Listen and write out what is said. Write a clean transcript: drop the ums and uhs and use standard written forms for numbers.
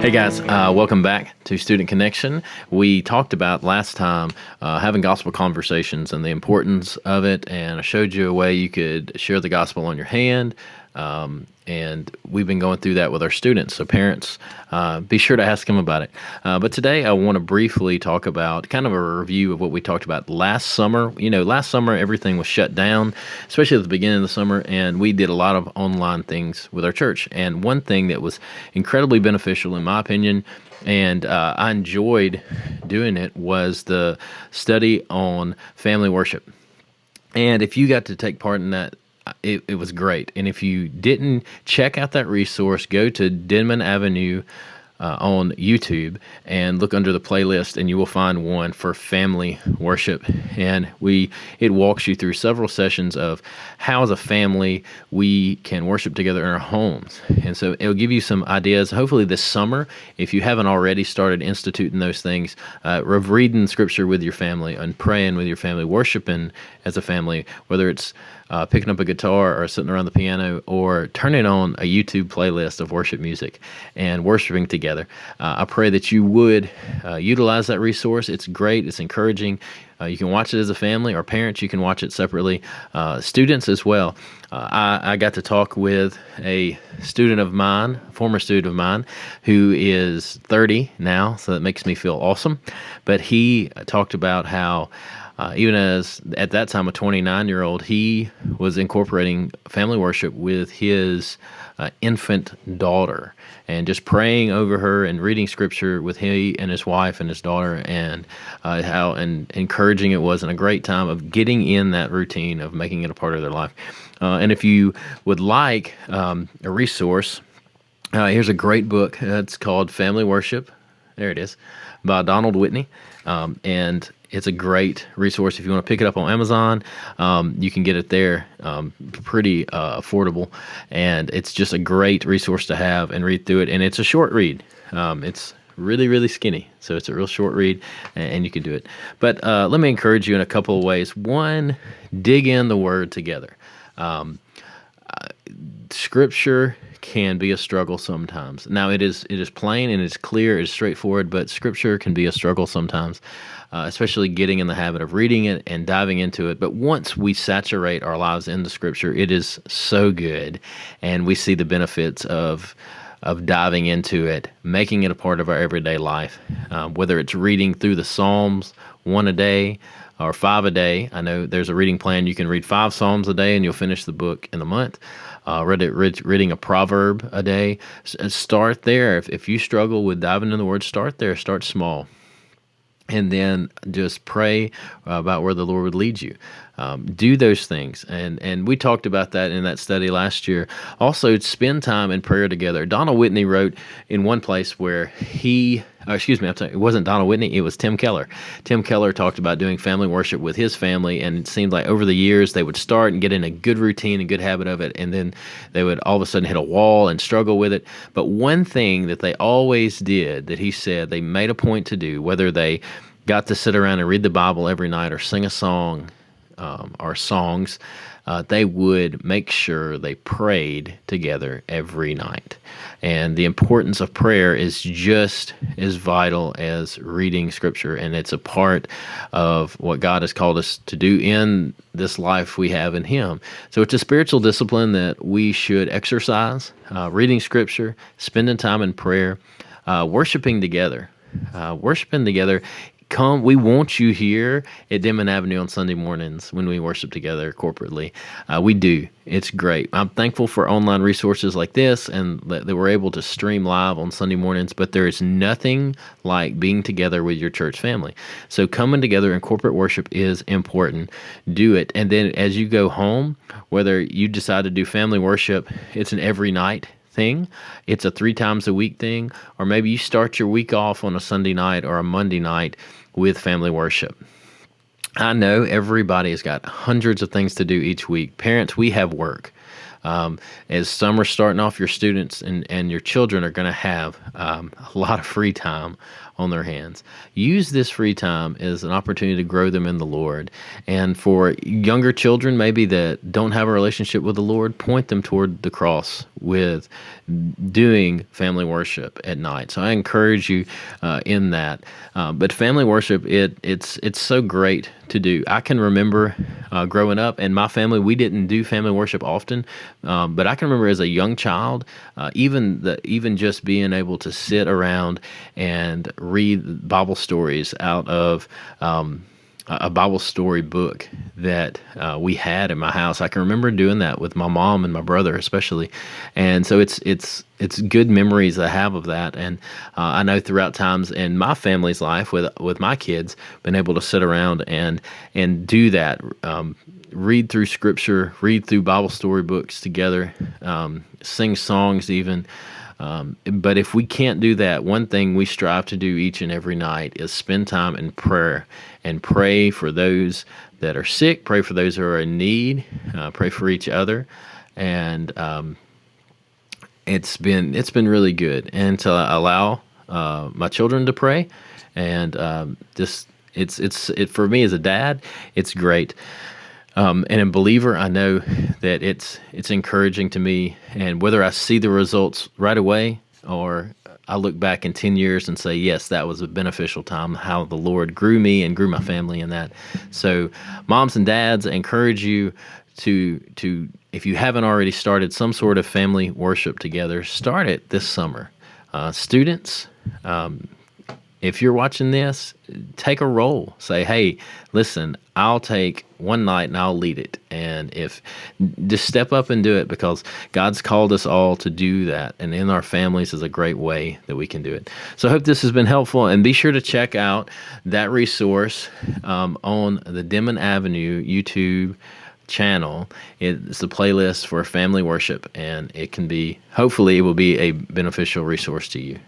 Hey guys, welcome back to Student Connection. We talked about last time having gospel conversations and the importance of it, and I showed you a way you could share the gospel on your hand. And we've been going through that with our students. So parents, be sure to ask them about it. But today I want to briefly talk about kind of a review of what we talked about last summer. Last summer everything was shut down, especially at the beginning of the summer, and we did a lot of online things with our church. And one thing that was incredibly beneficial, in my opinion, and I enjoyed doing it, was the study on family worship. And if you got to take part in that, it was great. And if you didn't check out that resource, go to Denman Avenue on YouTube and look under the playlist, and you will find one for family worship. And it walks you through several sessions of how, as a family, we can worship together in our homes. And so it'll give you some ideas. Hopefully this summer, if you haven't already started instituting those things, of reading scripture with your family and praying with your family, worshiping as a family, whether it's picking up a guitar or sitting around the piano or turning on a YouTube playlist of worship music and worshiping together. I pray that you would utilize that resource. It's great. It's encouraging. You can watch it as a family, or parents, you can watch it separately. Students as well. I got to talk with a student of mine, former student of mine, who is 30 now, so that makes me feel awesome. But he talked about how even as at that time a 29-year-old, he was incorporating family worship with his infant daughter, and just praying over her and reading scripture with he and his wife and his daughter, and how and encouraging it was, and a great time of getting in that routine of making it a part of their life. And if you would like a resource, here's a great book. It's called Family Worship. There it is, by Donald Whitney. And it's a great resource. If you want to pick it up on Amazon, you can get it there, pretty affordable. And it's just a great resource to have and read through it. And it's a short read. It's really, really skinny. So it's a real short read, and you can do it. But let me encourage you in a couple of ways. One, dig in the Word together. Scripture can be a struggle sometimes. Now it is plain and it's clear, it's straightforward, but Scripture can be a struggle sometimes, especially getting in the habit of reading it and diving into it. But once we saturate our lives into Scripture, it is so good, and we see the benefits of diving into it, making it a part of our everyday life, whether it's reading through the Psalms, one a day or 5 a day. I know there's a reading plan. You can read 5 Psalms a day and you'll finish the book in a month. Reading a proverb a day. Start there. If you struggle with diving into the Word, start there. Start small. And then just pray about where the Lord would lead you. Do those things. And we talked about that in that study last year. Also, spend time in prayer together. Donald Whitney wrote in one place where it wasn't Donald Whitney, it was Tim Keller. Tim Keller talked about doing family worship with his family, and it seemed like over the years they would start and get in a good routine and good habit of it, and then they would all of a sudden hit a wall and struggle with it. But one thing that they always did, that he said they made a point to do, whether they got to sit around and read the Bible every night or sing a song or songs, they would make sure they prayed together every night. And the importance of prayer is just as vital as reading Scripture, and it's a part of what God has called us to do in this life we have in Him. So it's a spiritual discipline that we should exercise, reading Scripture, spending time in prayer, worshiping together. Come, we want you here at Denman Avenue on Sunday mornings when we worship together corporately. We do. It's great. I'm thankful for online resources like this, and that we're able to stream live on Sunday mornings, but there is nothing like being together with your church family. So coming together in corporate worship is important. Do it. And then as you go home, whether you decide to do family worship, it's an every night thing, it's a 3 times a week thing, or maybe you start your week off on a Sunday night or a Monday night with family worship. I know everybody has got hundreds of things to do each week. Parents, we have work. As summer starting off, your students and your children are going to have a lot of free time on their hands. Use this free time as an opportunity to grow them in the Lord. And for younger children, maybe that don't have a relationship with the Lord, point them toward the cross with doing family worship at night. So I encourage you in that. But family worship, it's so great to do. I can remember growing up, and my family, we didn't do family worship often, but I can remember as a young child, even just being able to sit around and read Bible stories out of a Bible story book that we had in my house. I can remember doing that with my mom and my brother, especially, and so it's good memories I have of that. And I know throughout times in my family's life with my kids, been able to sit around and do that. Read through scripture, read through Bible story books together, sing songs even. But if we can't do that, one thing we strive to do each and every night is spend time in prayer and pray for those that are sick, pray for those who are in need, pray for each other. And it's been really good. And to allow my children to pray, and just it for me as a dad, it's great. And a believer, I know that it's encouraging to me, and whether I see the results right away or I look back in 10 years and say, yes, that was a beneficial time, how the Lord grew me and grew my family in that. So moms and dads, I encourage you to if you haven't already started some sort of family worship together, start it this summer. Students, if you're watching this, take a role. Say, hey, listen, I'll take one night and I'll lead it. And if just step up and do it, because God's called us all to do that. And in our families is a great way that we can do it. So I hope this has been helpful. And be sure to check out that resource on the Denman Avenue YouTube channel. It's the playlist for family worship, and it can be, hopefully, it will be a beneficial resource to you.